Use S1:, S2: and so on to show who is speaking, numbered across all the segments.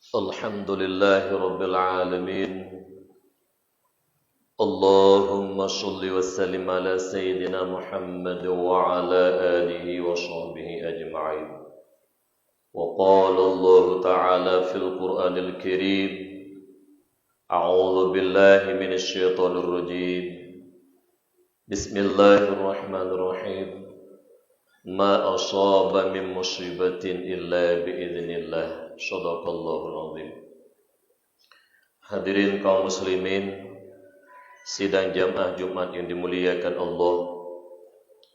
S1: Alhamdulillahi Rabbil Alamin. Allahumma salli wa sallim ala Sayyidina Muhammad wa ala alihi wa sahbihi ajma'in. Wa qala Allah Ta'ala fil Qur'anil Karim, A'udhu billahi minash shaitanir rajim. Bismillahirrahmanirrahim. Ma asaba min musibatin illa biiznillah. Shadaqallahul azim. Hadirin kaum muslimin, sidang jamaah Jumat yang dimuliakan Allah,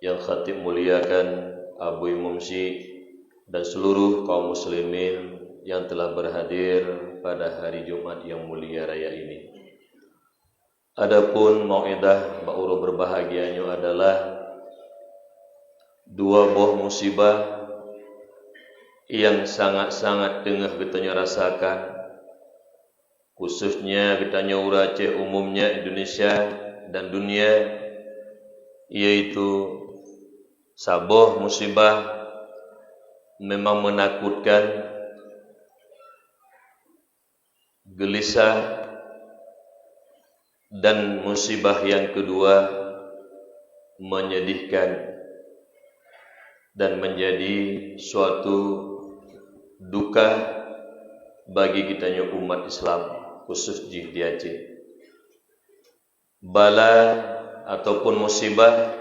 S1: yang khatib muliakan Abu Imam Syekh dan seluruh kaum muslimin yang telah berhadir pada hari Jumat yang mulia raya ini. Adapun mau'idah ba'uru berbahagianya adalah dua buah musibah yang sangat-sangat tengah kita rasakan, khususnya kita nyura Aceh umumnya Indonesia dan dunia, yaitu sebuah musibah memang menakutkan, gelisah, dan musibah yang kedua menyedihkan dan menjadi suatu duka bagi kitanya umat Islam, khusus di Aceh. Bala ataupun musibah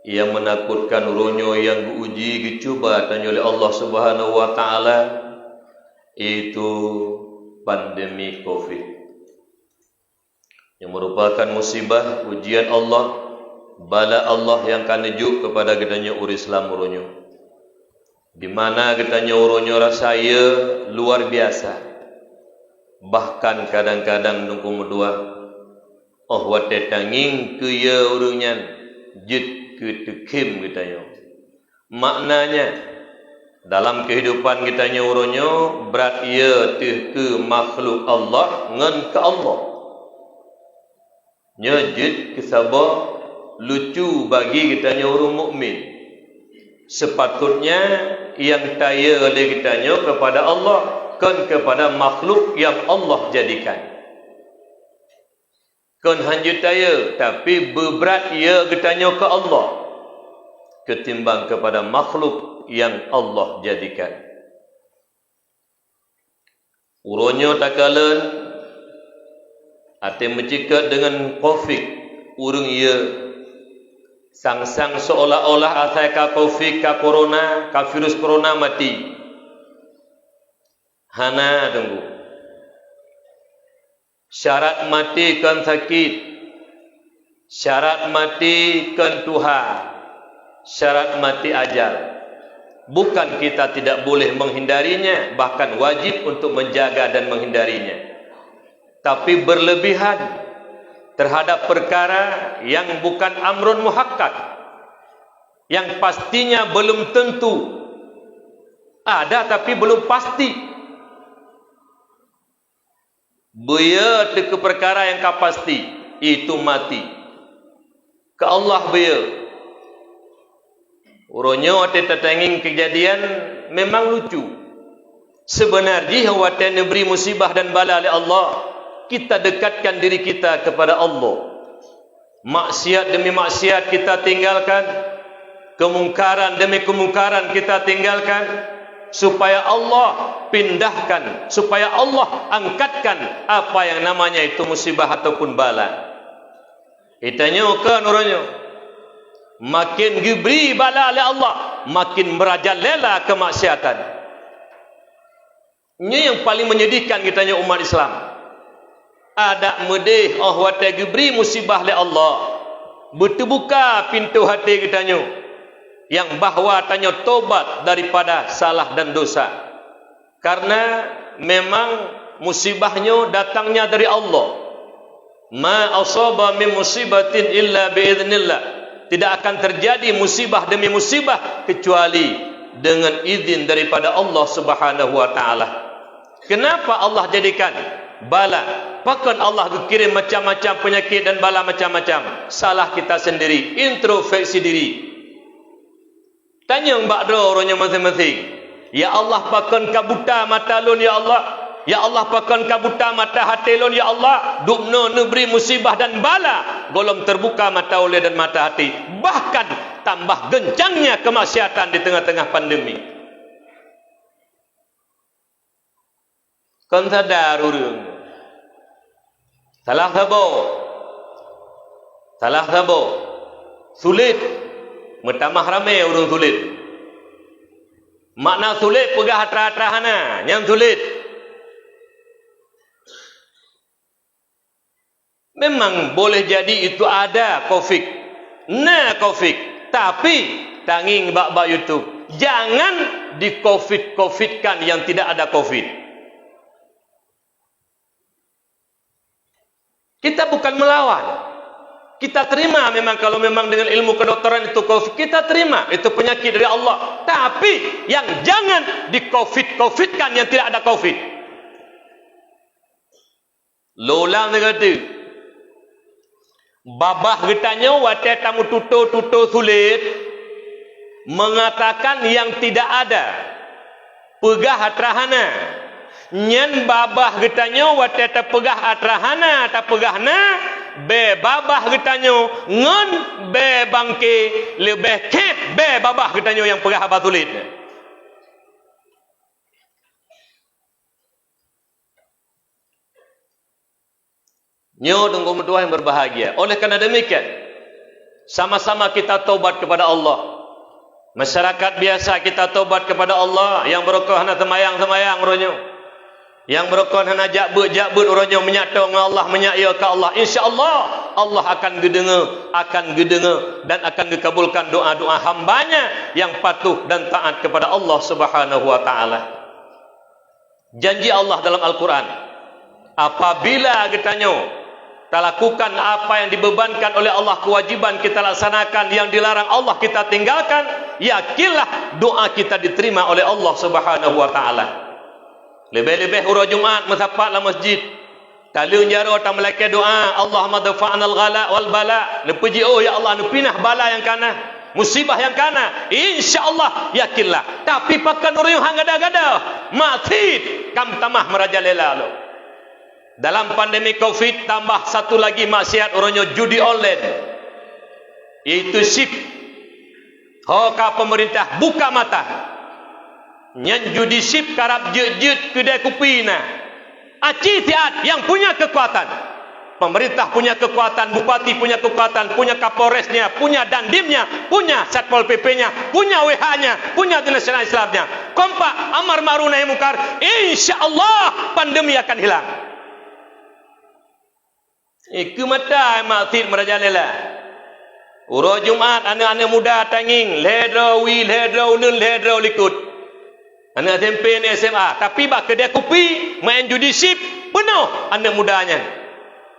S1: yang menakutkan ronyo, yang diuji, dicuba tanya oleh Allah Subhanahu wa taala, itu pandemi Covid, yang merupakan musibah ujian Allah, bala Allah yang akan nejuk kepada kitanya umat Islam ronyo. Di mana kitanya uronyo rasanya luar biasa. Bahkan kadang-kadang nunggu medua, oh wate tanging ke ya urunyan jid ke tekim kitanya. Maknanya dalam kehidupan kitanya uronyo berat ia ke makhluk Allah ngan ke Allah. Nyajid kesabar lucu bagi kitanya urung mukmin. Sepatutnya yang taya oleh kitanya kepada Allah, kan kepada makhluk yang Allah jadikan. Kan hanya taya, tapi beberat ia kitanya ke Allah ketimbang kepada makhluk yang Allah jadikan. Uronyo takalan ate mencikat dengan Covid, urung ia sang-sang seolah-olah asal ka Covid, ka corona, ka virus corona mati. Hana tunggu. Syarat mati kan sakit. Syarat mati kan Tuhan. Syarat mati ajal. Bukan kita tidak boleh menghindarinya, bahkan wajib untuk menjaga dan menghindarinya. Tapi berlebihan terhadap perkara yang bukan amrun muhakkak, yang pastinya belum tentu ada tapi belum pasti. Beya ke perkara yang pasti itu mati. Ke Allah beya. Uronyo ate tatanging kejadian memang lucu. Sebenarnya wate neberi musibah dan bala oleh Allah, kita dekatkan diri kita kepada Allah. Maksiat demi maksiat kita tinggalkan, kemungkaran demi kemungkaran kita tinggalkan, supaya Allah pindahkan, supaya Allah angkatkan apa yang namanya itu musibah ataupun bala. Itanya kan orangnya makin diberi bala oleh Allah, makin merajalela kemaksiatan. Ini yang paling menyedihkan kitanya umat Islam. Ada medih oh wate diberi musibah oleh Allah, berterbuka pintu hati kitanya yang bahawa tanya tobat daripada salah dan dosa, karena memang musibahnya datangnya dari Allah. Ma asaba min musibatin illa biiznillah. Tidak akan terjadi musibah demi musibah kecuali dengan izin daripada Allah Subhanahu wa taala. Kenapa Allah jadikan bala? Bahkan Allah kirim macam-macam penyakit dan bala macam-macam. Salah kita sendiri, introspeksi diri. Tanya mbak do orangnya masing-masing. Ya Allah, bahkan kabuta mata lun ya Allah. Ya Allah pakan kabuta mata hati lon ya Allah dukno neberi musibah dan bala golong terbuka mata oleh dan mata hati bahkan tambah gencangnya kemaksiatan di tengah-tengah pandemi. Kon sadar urang salah sabo sulit metamah rame urang sulit makna sulit pegah hatra-hatrahana yang sulit. Memang boleh jadi itu ada COVID. Nah COVID. Tapi tanging bak-bak YouTube. Jangan di COVID-COVIDkan yang tidak ada COVID. Kita bukan melawan. Kita terima memang kalau memang dengan ilmu kedokteran itu COVID. Kita terima. Itu penyakit dari Allah. Tapi yang jangan di COVID-COVIDkan yang tidak ada COVID. Lolang dia kata. Babah getanya watai tamu tuto sulit mengatakan yang tidak ada pegah atrahana nyen babah getanya watai ta pegah atrahana ta pegahna be babah getanya ngon be bangke lebih ket be babah getanya yang pegah abah sulit. Nyo tunggu mertua yang berbahagia. Oleh kerana demikian, sama-sama kita taubat kepada Allah. Masyarakat biasa kita taubat kepada Allah. Yang berokah hana semayang ronyo. Yang berokah hana jakbut ronyo menyatu dengan Allah, menyaya ke Allah. InsyaAllah Allah akan gedengar dan akan dikabulkan doa-doa hambanya yang patuh dan taat kepada Allah Subhanahu wa taala. Janji Allah dalam Al-Quran, apabila kita lakukan apa yang dibebankan oleh Allah, kewajiban kita laksanakan, yang dilarang Allah kita tinggalkan, yakinlah doa kita diterima oleh Allah Subhanahu wa taala. Lebih-lebih hari Jumaat mesapatlah masjid. Tali unjaro ta melaka doa, Allahumma dafa'nal ghala wal bala. Lepuji oh ya Allah nepinah bala yang kana, musibah yang kana. Insya-Allah yakinlah. Tapi pakan orang hang gada-gada, mati kam tamah merajalela lo. Dalam pandemi COVID tambah satu lagi maksiat orangnya judi online. Iaitu sip. Hoka pemerintah buka mata. Nyan judi sip karab jet kedai kopi na. Aci tiat yang punya kekuatan. Pemerintah punya kekuatan, bupati punya kekuatan, punya kapolresnya, punya dandimnya, punya satpol PP-nya, punya WH-nya, punya Dinas Islamnya. Kompak amar ma'ruf nahi munkar, insya-Allah pandemi akan hilang. Iku mata maksud merajalela. Uro Jumaat anak-anak muda tanging ledro likut. Anak SMP ni SMA, tapi bak kedai kopi main judi sip penuh anak mudanya.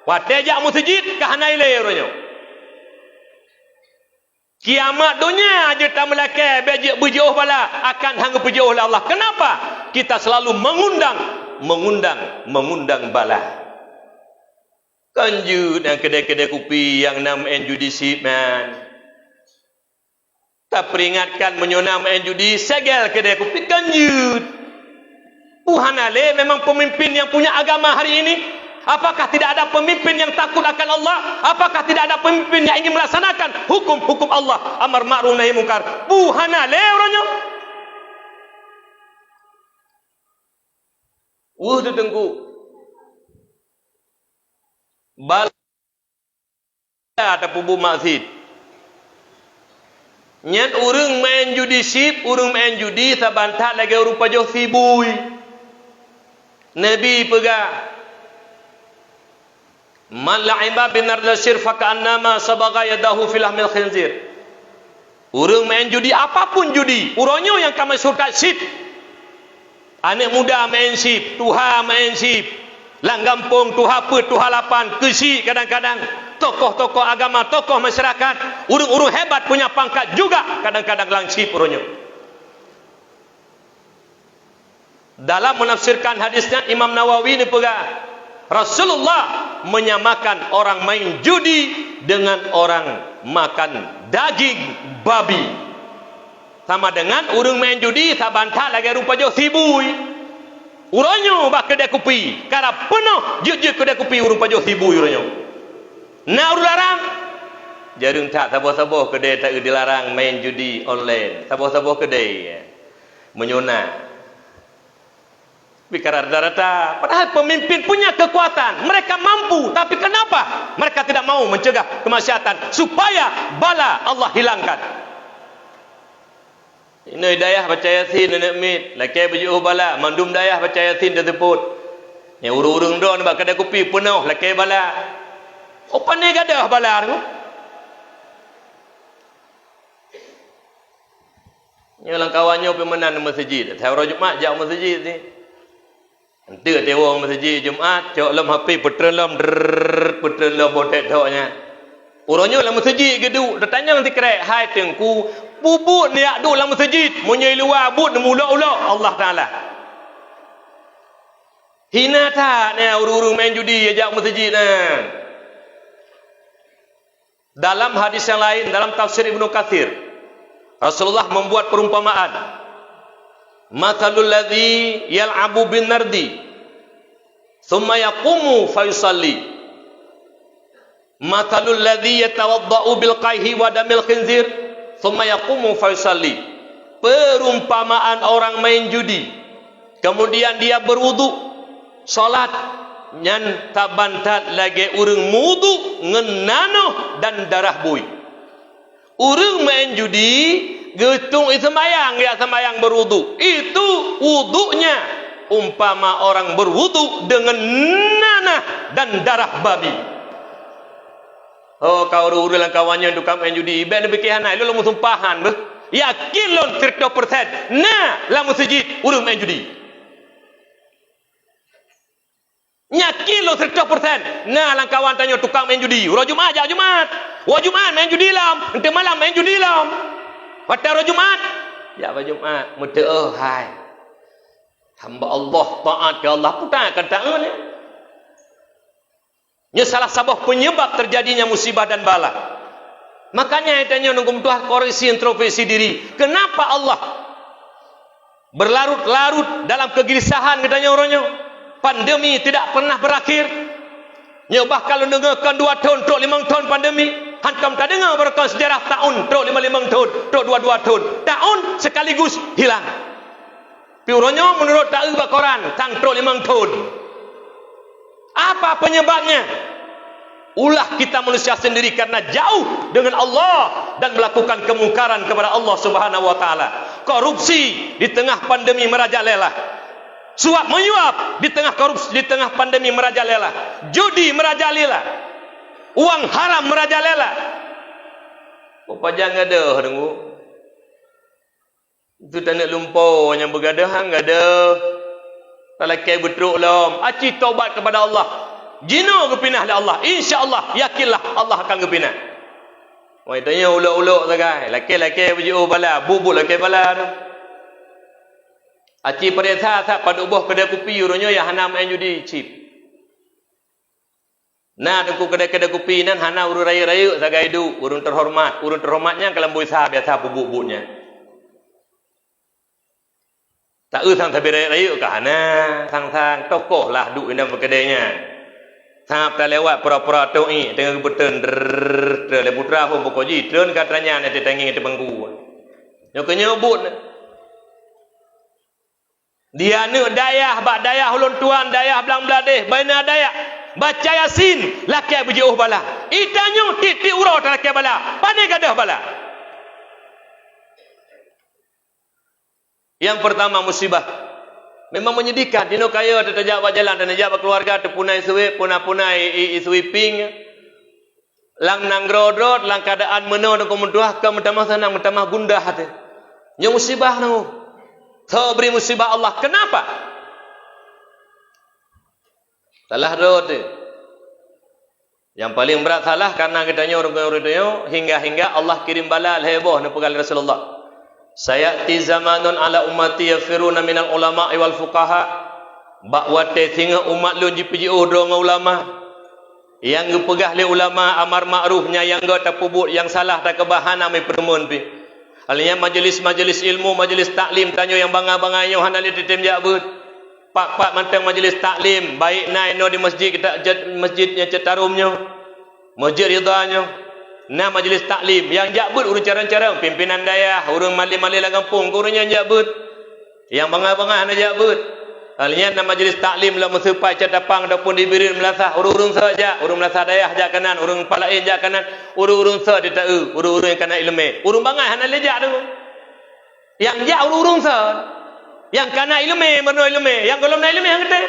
S1: Watai jak masjid kahanai le orangnya. Kiamat dunia aja tak melakai bejek berjauh bala akan hang berjauh oleh Allah. Kenapa? Kita selalu mengundang bala. Kanjut dan kedai-kedai kopi yang nam judi sip man. Tak peringatkan menyonam judi segel kedai kopi kanjut. Puhanale memang pemimpin yang punya agama hari ini. Apakah tidak ada pemimpin yang takut akan Allah? Apakah tidak ada pemimpin yang ingin melaksanakan hukum-hukum Allah? Amar ma'ruf nahi munkar. Puhanale orangnya. Detengku. Bala ada pubu masjid. Nyan urang main judi sip, urang main judi sabantah lagi rupa jauh sibui. Nabi pegah. Man la'iba binar lasir faka'annama sabaga yadahu fil ahmil khinzir. Urang main judi apapun judi, uronyo yang kami surkat sip. Anak muda main sip, tuha main sip. Langgampung tuha pe tuha lapan kesi kadang-kadang tokoh-tokoh agama, tokoh masyarakat, urung-urung hebat punya pangkat juga kadang-kadang langsip urungnya. Dalam menafsirkan hadisnya Imam Nawawi ni pegah Rasulullah menyamakan orang main judi dengan orang makan daging babi. Sama dengan urung main judi sabantah lagi rupa jauh sibui. Uronyo bah kedai kopi. Karena penuh je kedai kopi urung pajuh tibu uronyo. Nak urung larang. Jarung tak sabar-sabar kedai tak dilarang main judi online. Sabar-sabar kedai. Menyona. Bicara rata-rata. Padahal pemimpin punya kekuatan. Mereka mampu. Tapi kenapa mereka tidak mau mencegah kemaksiatan supaya bala Allah hilangkan? Ini hidayah baca Yasin nenek mit. Laki berjuh bala. Mandum dayah baca Yasin dia sebut. Yang urung-urung doa nak kedai kopi penuh laki bala. Apa ni gadah bala tu? Ni orang kawannya pemenang di masjid. Tahu Jumaat jauh masjid ni. Nanti tewang masjid Jumaat, cok lam HP petrelam botek doknya. Orangnya dalam masjid geduk, datanya nanti kerek, hai tengku, bubut ni aduk dalam masjid, munyai luar but mula-ulak Allah Taala. Hina tak ni urung-urung main judi ajak masjid nah. Dalam hadis yang lain, dalam tafsir Ibnu Katsir, Rasulullah membuat perumpamaan. Mathalul ladzi yal'abu bin nardi thumma yaqumu fa yusalli. Mathalul ladzi yatawaddau bil qayhi wa damil khinzir thumma yaqumu fa yusalli. Perumpamaan orang main judi, kemudian dia berwudu, salat, nyan tabantat lagi urang mudu ngenano dan darah bui. Urang main judi getung sembayang, dia sembayang berwudu. Itu wudunya umpama orang berwudu dengan nanah dan darah babi. Oh, kau urul kawannya untuk kamu judi, ibadah bikihan ai lu sumpahan beh. Yakin lon 100%. Nah, la masjid urung main judi. Yakin lon 100%. Nah, lang kawan tanya tukang main judi. Uro Jumaat, jak Jumaat. Wa Jumaat main judi lam, ente malam main judi lam. Pada hari Jumaat, ya hari Jumaat, muda hai. Hamba Allah taat ke Allah putar kata ni. Ini salah satu penyebab terjadinya musibah dan bala. Makanya tanya nunggu tuah koreksi introspeksi diri. Kenapa Allah berlarut-larut dalam kegelisahan katanya orangnya? Pandemi tidak pernah berakhir. Nyobah kalau dengarkan 2 tahun, 5 tahun pandemi. Hantam tak dengar berkata sejarah tahun, truk 5 tahun, truk 2 tahun. Tahun sekaligus hilang. Piuronyo menurut tak ubah koran, tang truk 5 tahun. Apa penyebabnya? Ulah kita manusia sendiri karena jauh dengan Allah dan melakukan kemungkaran kepada Allah Subhanahu wa taala. Korupsi di tengah pandemi merajalela. Suap menyuap di tengah korupsi, di tengah pandemi merajalela. Judi merajalela. Uang haram merajalela. Apa jangan ada tunggu. Itu tak nak lumpur yang bergadah hang ada. Talakai betruk lam. Aci taubat kepada Allah. Jino kepinah oleh Allah. Insya-Allah yakinlah Allah akan kepinah. Wai tanya ulak-ulak sagai. Laki-laki berjiu bala, bubuk laki bala tu. Aci pada saat pada ubah kedai kopi urunyo yang hana main judi chip. Nah, aku kedai-kedai kopi nan hana urun raya-raya sagai du, urun terhormat. Urun terhormatnya kalau buisa biasa bubuk-bubuknya. Tak usang tapi raya-raya ke hana, sang-sang tokoh lah duk dalam kedainya. Tahap tak lewat pura-pura to'i dengan kebetulan le putra pun pokoji tren katanya nanti tanging itu bangku. Yo kenyebut. Dia ni dayah bak dayah ulun tuan dayah belang beladeh baina dayah baca Yasin laki berjauh bala. Itanyo titik urau laki bala. Pandai gadah bala. Yang pertama musibah. Memang menyedihkan. Dino kaya terjak jalan dan terjak keluarga terpunai suwi, punai-punai sweeping. Lang nang rodot, lang keadaan meno dan kemudian ke mentamah senang, mentamah gundah hati. Yang musibah nang. Tahu beri musibah Allah. Kenapa? Salah rod. Yang paling berat salah karena katanya orang-orang itu hingga Allah kirim bala heboh na pegal Rasulullah. Sayati zamanun ala ummati yafiruna minal ulama wal fuqaha. Bakwate singa umat lu jipi udro dengan ulama. Yang gepegah le ulama amar ma'rufnya yang go tapubut yang salah tak kebahana mai permun pi. Halnya majlis-majlis ilmu, majlis taklim tanyo yang bangga-banganyo hanali titim jabut. Pak mantang majlis taklim, baik nai no di masjid kita masjidnya cetarumnya, masjid ridanya. Nah majlis taklim yang jabut urang cara-cara pimpinan dayah, urang mali-mali la kampung, urangnya jabut. Yang bangah-bangah na jabut. Halnya nama majlis taklim la musupai catapang ataupun diberi melasah urang-urang saja, urang melasah dayah jak kanan, urang palain jak kanan, urang-urang sa di tau, urang-urang kana ilmu. Urang bangah hana lejak tu. Yang jak urang-urang sa. Yang kana ilmu berno ilmu, yang belum na ilmu yang kata.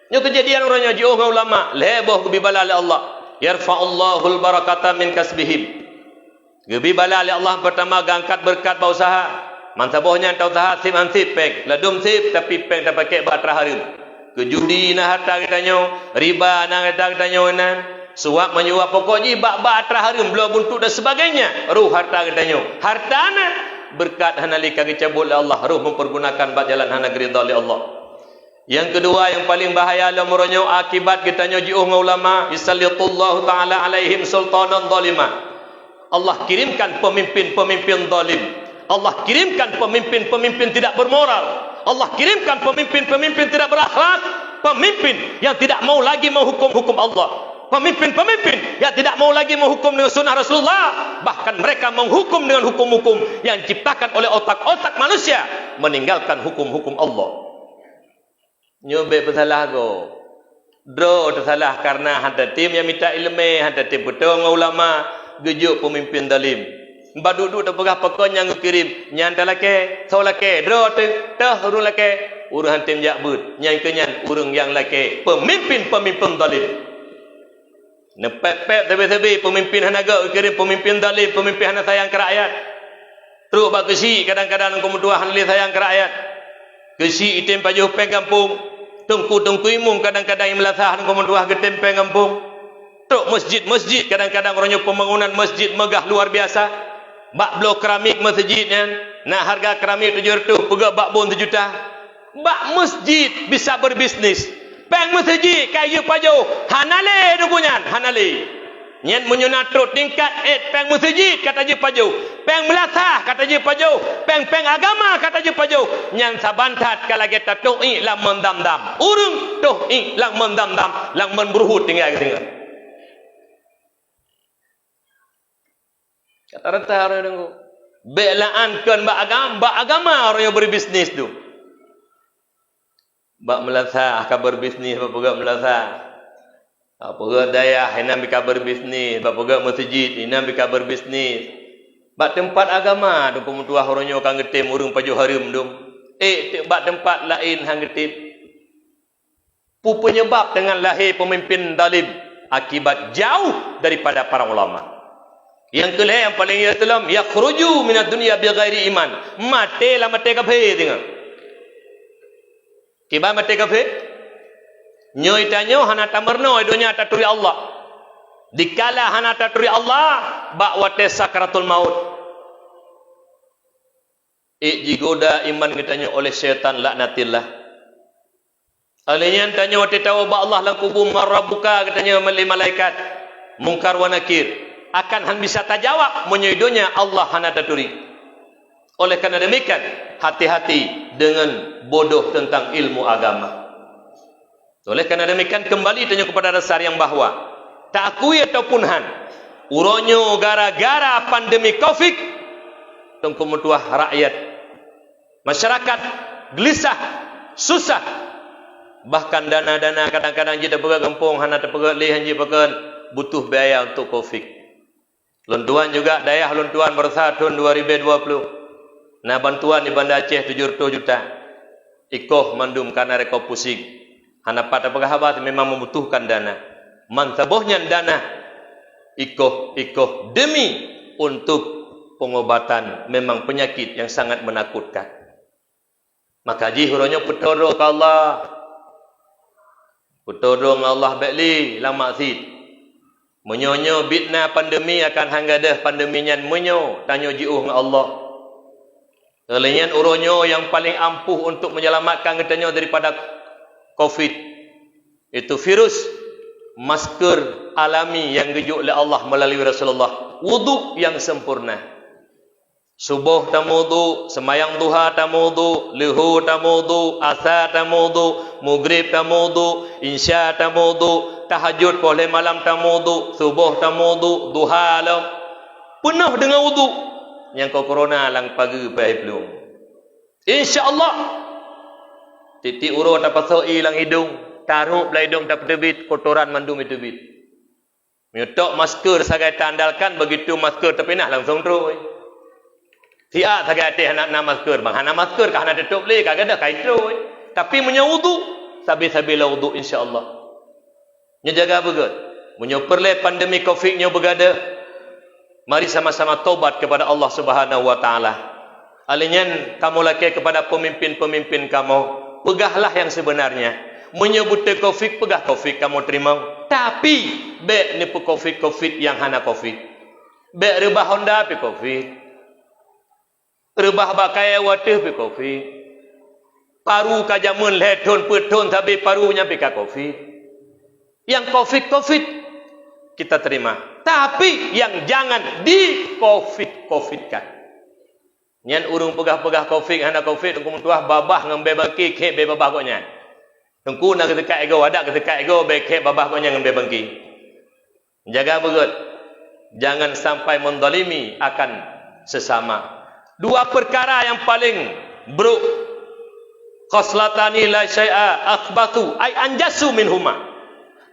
S1: Nyo kejadian orangnya jauh dengan ulama, leboh gebi bala oleh Allah. Yarfa'ullahul barakata min kasbihim. Gebi bala oleh Allah pertama gangkat berkat berusaha. Mansabohnya entah usaha sim ansip peng, ladum sip tapi peng tak pakai batra harum. Kejudi na harta katanya, riba na harta katanya nan, suap menyuap pokoknya batra harum, belah buntuk dan sebagainya. Ruh harta katanya. Hartana berkat hanalika dicabut oleh Allah, ruh mempergunakan bak jalan hana ridha oleh Allah. Yang kedua yang paling bahaya lamurnya akibat kita nyojiuh ulama, isallitullahu taala alaihim sultanan zalima. Allah kirimkan pemimpin-pemimpin zalim. Allah kirimkan pemimpin-pemimpin tidak bermoral. Allah kirimkan pemimpin-pemimpin tidak berakhlak, pemimpin yang tidak mau lagi menghukum hukum Allah. Pemimpin-pemimpin yang tidak mau lagi menghukum dengan sunnah Rasulullah, bahkan mereka menghukum dengan hukum-hukum yang diciptakan oleh otak-otak manusia, meninggalkan hukum-hukum Allah. Nyobe bersalah go. Dro tersalah karena hantar tim yang minta ilmu, hantar tim betul dengan ulama, gejuk pemimpin zalim. Mbak duduk tak pegah pekon yang kirim, nyanta lake, so lake, dro teh urung lake, urung tim jakbut, nyang kenyan urung yang lake, pemimpin-pemimpin zalim. Nepep tebe-tebe pemimpin hanaga kirim pemimpin zalim, pemimpin hana sayang ke rakyat. Teruk bak kesi kadang-kadang engkau mentua hanli sayang ke rakyat. Kesi item pajuh peng kampung, tungku-tungku imum kadang-kadang yang melasah engkau mentua getem peng kampung. Teruk masjid-masjid kadang-kadang orangnya pembangunan masjid megah luar biasa. Bak blok keramik masjidnya, nah harga keramik 700, pegak bak bon 1 juta. Bak masjid bisa berbisnis. Peng masjid kayu pajuh hanale dukunyan hanale nyen menyunatrut tingkat peng masjid kata je pajuh peng melasah kata je pajuh peng agama kata je pajuh nyen sabantat kala kita tu'i lang mendam-dam urung tu'i lang mendam-dam lang menberhut tinggal kata rata orang dengu belaan kan bak agama orang yang berbisnis tu. Bak melasah kabar bisnis bak pegak melasah. Pegak dayah inam kabar bisnis, bak pegak masjid inam kabar bisnis. Bak tempat agama dum pemutuah orangnya kang getem urung pajuh harum dum. Bak tempat lain hang getem. Pu penyebab dengan lahir pemimpin zalim akibat jauh daripada para ulama. Yang kelih yang paling ialah yakhruju minad dunya bighairi iman. Mate kafir tengok. Kiba mati kafir nyoy tanyo hana tamerno dunia taturi Allah dikala hana taturi Allah bak wate sakratul maut jigoda iman katanya oleh syaitan laknatillah alanya tanyo wate tahu ba Allah lang kubum marabbuka katanya malaikat mungkar wa nakir akan han bisa tajawab menyoidonya Allah hana taturi. Oleh karena demikian hati-hati dengan bodoh tentang ilmu agama. Oleh karena demikian kembali tanya kepada dasar yang bahwa tak akui ataupun han uronyo gara-gara pandemi Covid tengku metuah rakyat masyarakat gelisah susah bahkan dana-dana kadang-kadang jida pegak kampung hana terpegak leh hanji pekan butuh biaya untuk Covid. Luntuan juga dayah luntuan bersah tahun 2020. Nah bantuan di Banda Aceh 700 juta. Ikoh mandum karena reko pusing. Hana pada pegawai memang membutuhkan dana. Mansabohnya dana. Ikoh demi untuk pengobatan memang penyakit yang sangat menakutkan. Maka jihurannya petoro ke Allah. Petoro Allah beli lama sid. Menyonyo bitna pandemi akan hanggadah pandeminya menyo tanyo jiuh dengan Allah. Kalian uronyo yang paling ampuh untuk menyelamatkan katanya daripada Covid itu virus masker alami yang gejuk oleh Allah melalui Rasulullah, wuduk yang sempurna. Subuh tamudu, semayang duha tamudu, luhur tamudu, asar tamudu, maghrib tamudu, isya tamudu, tahajud boleh malam tamudu, subuh tamudu, duha lam. Penuh dengan wudu. Yang kau corona lang pagi pai belum. Insya-Allah. Titik urut apa soi lang hidung, taruh belai hidung tak terbit, kotoran mandum itu bit. Nyotok masker sagai tandalkan begitu masker terpinah langsung terus. Tia sagai teh nak masker, bang hana masker kah hana tutup le kagak ada kai terus. Tapi menyawudu, sabi-sabila wudu insya-Allah. Nya jaga begut. Menyo perle pandemi Covid nya begada. Mari sama-sama taubat kepada Allah Subhanahu wa taala. Alinyan kamu laki kepada pemimpin-pemimpin kamu, pegahlah yang sebenarnya. Menyebut Covid, pegah Covid kamu terima. Tapi be ni Covid yang hana Covid. Be rebah Honda pi Covid. Rebah bakai wateh pi Covid. Paru kajamun ledon peton tapi parunya pi Covid. Yang Covid kita terima. Tapi yang jangan di Covid-kan. Nyan urung pegah-pegah Covid, hana Covid, tengku mentuah babah ngembe bangki, kek be babah koknya. Tengku nak ketika ego, ada ketika ego, be kek babah koknya ngembe bangki. Jaga begut. Jangan sampai mendolimi akan sesama. Dua perkara yang paling buruk. Khoslatani la syai'a akhbatu ay anjasu minhuma.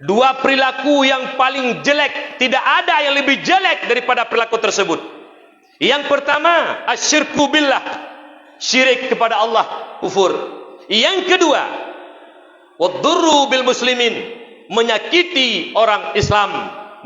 S1: Dua perilaku yang paling jelek, tidak ada yang lebih jelek daripada perilaku tersebut. Yang pertama, asyirku billah, syirik kepada Allah, kufur. Yang kedua, wadurru bil muslimin, menyakiti orang Islam,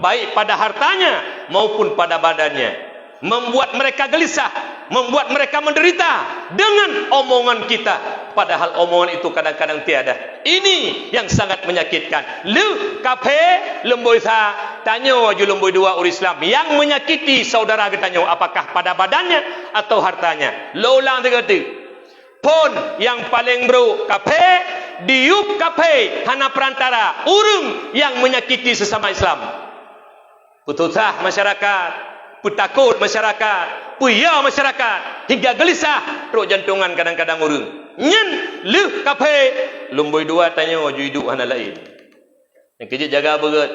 S1: baik pada hartanya maupun pada badannya. Membuat mereka gelisah, membuat mereka menderita dengan omongan kita, padahal omongan itu kadang-kadang tiada. Ini yang sangat menyakitkan. Lu kafe lemboi sa tanya waju lemboi dua orang Islam yang menyakiti saudara kita tanya apakah pada badannya atau hartanya. Lolang tegati. Pun yang paling bro kafe diup kafe hana perantara urung yang menyakiti sesama Islam. Putusah masyarakat, putakut masyarakat, puya masyarakat, hingga gelisah teruk jantungan kadang-kadang urung. Nyen lu kafe lumboi dua tanya waju hidup hana lain. Yang kejut jaga begut,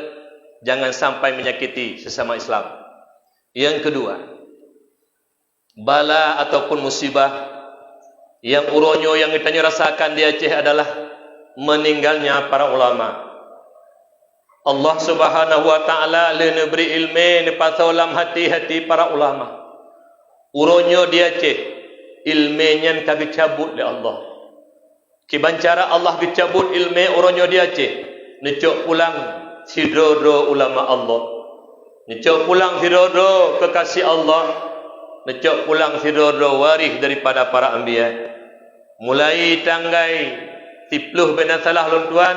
S1: jangan sampai menyakiti sesama Islam. Yang kedua, bala ataupun musibah yang uronyo yang kita rasakan di Aceh adalah meninggalnya para ulama. Allah Subhanahu wa taala le neberi ilmu ne pasolam hati-hati para ulama. Uronyo di Aceh ilmenyan kagak cabut le Allah. Kibancara Allah dicabut ilmu uronyo di Aceh. Necok pulang sidoro ulama Allah. Necok pulang sidoro kekasih Allah. Necok pulang sidoro waris daripada para anbiya. Mulai tanggai 10 benasalah lontuan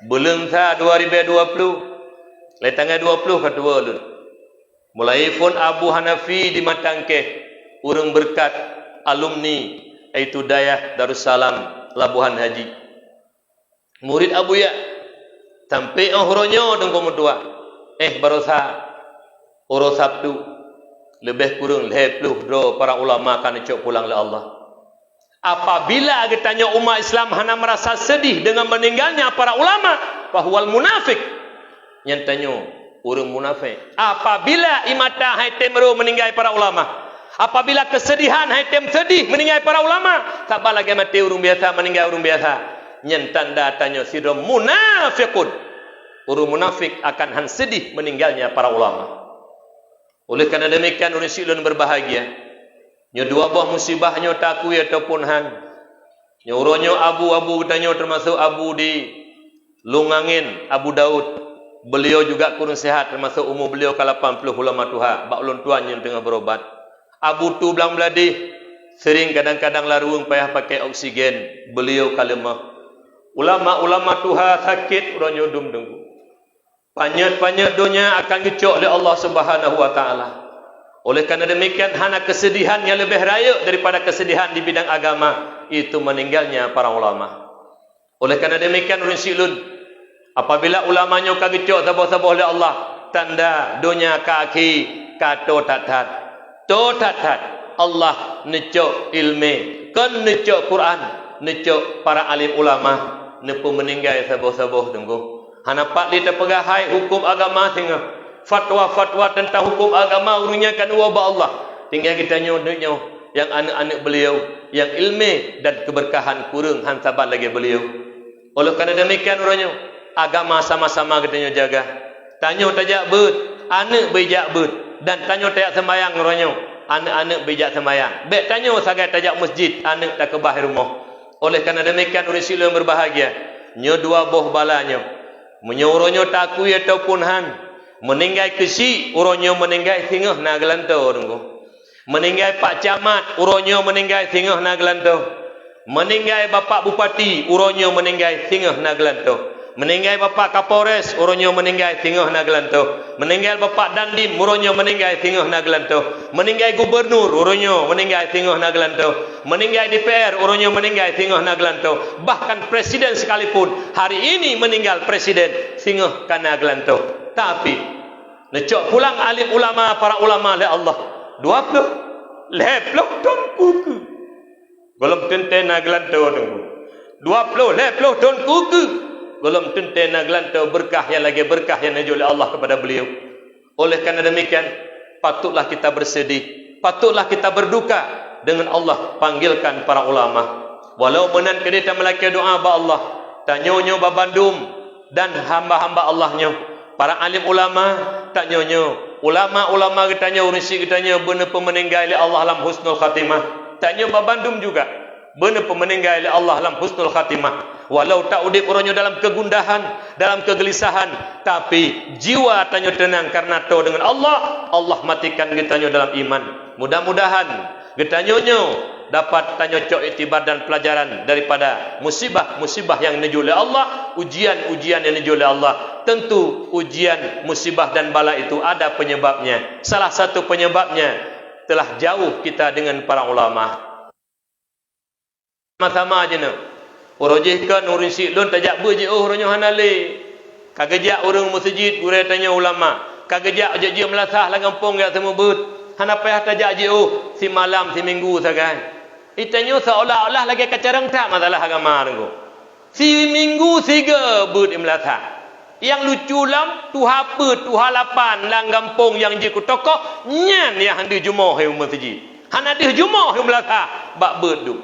S1: belum sa 2020 le tanggal 20 kedua lun. Mulai pun Abu Hanafi di Matangkeh urang berkat alumni iaitu Dayah Darussalam Labuhan Haji. Murid Abu Ya sampai ohronyo dengko mutua. Barosa oro Sabtu lebih kurang 20 dro para ulama akan cok pulang le Allah. Apabila ditanya umat Islam hana merasa sedih dengan meninggalnya para ulama, bahwal munafik. Yang tanya urang munafik. Apabila imata haitem meninggal para ulama, apabila kesedihan haitem sedih meninggal para ulama, tak lagi mati urang biasa meninggal urang biasa. Yang tanda tanya sira munafiqun. Urang munafik akan han sedih meninggalnya para ulama. Oleh kerana demikian urang silun berbahagia. Nyo dua buah musibahnya takui ataupun han. Nyo uronyo abu tanyo termasuk abu di Lungangin, Abu Daud. Beliau juga kurang sehat termasuk umur beliau ke 80 ulama tuha. Bak ulun tuan yang tengah berobat. Abu tu belang beladih. Sering kadang-kadang laruang payah pakai oksigen. Beliau kalemah. Ulama-ulama tuha sakit uronyo dum dengku. Panyat-panyat dunia akan gecok oleh Allah Subhanahu wa taala. Oleh kerana demikian hana kesedihan yang lebih raya daripada kesedihan di bidang agama itu meninggalnya para ulama. Oleh kerana demikian ulun silun apabila ulamanya kagecok sabah-sabah oleh Allah tanda dunia kaki kato tatat Totat Allah necok ilmu, kan necok Quran, necok para alim ulama, nepu meninggal saboh-saboh tunggu. Hanapak li terpegahai hukum agama tinggal. Fatwa-fatwa tentang hukum agama urunya kan wabah Allah. Tinggal kita nyodoknya yang anak-anak beliau, yang ilmu dan keberkahan kurang hantaban lagi beliau. Oleh kerana demikian orangnya agama sama-sama kita jaga. Tanya tajak bet, anak bijak bet, dan tanya tajak sembayang orangnya. Anak-anak bijak sembahyang. Baik tanya sagai tajak masjid, anak tak kebah rumah. Oleh kerana demikian orang sila yang berbahagia, nya dua boh balanya. Menyuruhnya takui ataupun han. Meninggal kesi, orangnya meninggal tingah na gelantau tunggu. Meninggal Pak Camat, orangnya meninggal tingah na gelantau. Meninggal Bapak Bupati, orangnya meninggal tingah na gelantau. Meninggal Bapak Kapolres, orangnya meninggal tingah na gelantau. Meninggal Bapak Dandim, orangnya meninggal tingah na gelantau. Meninggal Gubernur, orangnya meninggal tingah na gelantau. Meninggal DPR, orangnya meninggal tingah na gelantau. Bahkan Presiden sekalipun hari ini meninggal Presiden tingah kana gelantau. Tapi necok pulang alim ulama, para ulama oleh Allah 20 leploh ton kuku golom tente na gelantau tunggu 20 leploh ton kuku golom tente na gelantau berkah yang lagi berkah yang najul oleh Allah kepada beliau. Oleh kerana demikian patutlah kita bersedih, patutlah kita berduka dengan Allah panggilkan para ulama. Walau menan kita melaki doa ba Allah tanyonyo ba Bandung dan hamba-hamba Allahnya para alim ulama tak nyonyo ulama-ulama kitanya urisi kitanya benar pemeninggal oleh Allah dalam husnul khatimah. Tak nyo babandum juga benar pemeninggal oleh Allah dalam husnul khatimah. Walau tak udip orangnya dalam kegundahan, dalam kegelisahan, tapi jiwa tanya tenang karena tahu dengan Allah. Allah matikan kitanya dalam iman. Mudah-mudahan kitanya dapat tanya cok iktibar dan pelajaran daripada musibah-musibah yang dijul oleh Allah, ujian-ujian yang dijul oleh Allah. Tentu ujian, musibah dan bala itu ada penyebabnya. Salah satu penyebabnya telah jauh kita dengan para ulama. Sama-sama aja nak. Orojihkan orang siklon tajak berje orangnya hanale. Kagejak orang masjid gure tanya ulama. Kagejak je melasah la kampung yak semua ber. Hanapayah tajak je si malam si minggu sagai. Itanya seolah-olah lagi kacarang tak masalah agama tu. Si minggu siga ber melasah. Yang lucu lam tu apa tu halapan lang kampung yang je ku tokoh nyan yang hendak jumaah yang masjid. Han ada jumaah yang melasah bak ber tu.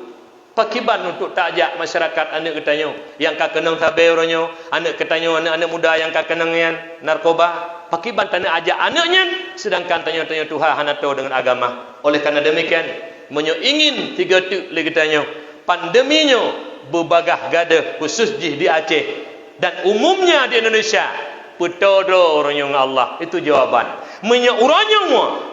S1: Pakiban untuk takjak masyarakat anak ketanya yang ka kenang sabai orangnya, anak ketanya anak-anak muda yang ka kenang yang narkoba. Pakiban tanya ajak anaknya sedangkan tanya-tanya Tuhan hana tahu dengan agama. Oleh kerana demikian menyo ingin tiga tu lagi tanya pandeminya berbagah gada khusus di Aceh dan umumnya di Indonesia petodo orangnya Allah. Itu jawaban. Menyo orangnya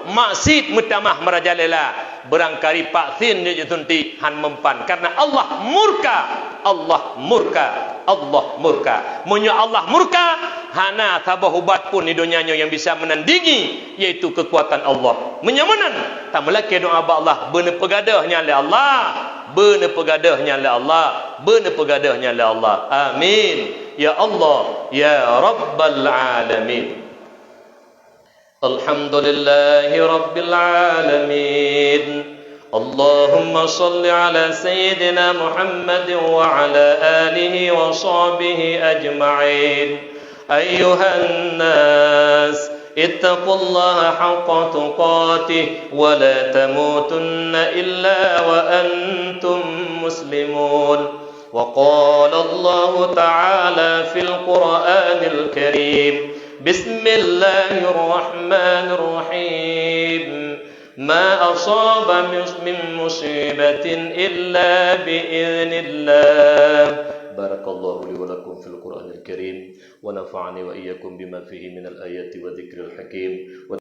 S1: maksud mutamah merajalela berangkari vaksin dia suntik han mempan karena Allah murka. Allah murka. Allah murka. Menyo Allah murka hana sabah ubat pun di dunianya yang bisa menandingi yaitu kekuatan Allah. Menyamanan tak melaki doa Allah benar pegadahnya oleh Allah. Benar pegadahnya oleh Allah. Benar pegadahnya oleh Allah. Amin. Ya Allah, ya Rabbal Alamin. Alhamdulillahi Rabbil Alamin. Allahumma salli ala Sayyidina Muhammad wa ala alihi wa sahbihi ajma'in. Ayyuhan nas, ittaqullaha haqqa tuqatih wa la tamutunna illa wa antum muslimun. وقال الله تعالى في القرآن الكريم بسم الله الرحمن الرحيم ما أصاب من مصيبة إلا بإذن الله. بارك الله لي ولكم في القرآن الكريم ونفعني وإياكم بما فيه من الآيات وذكر الحكيم.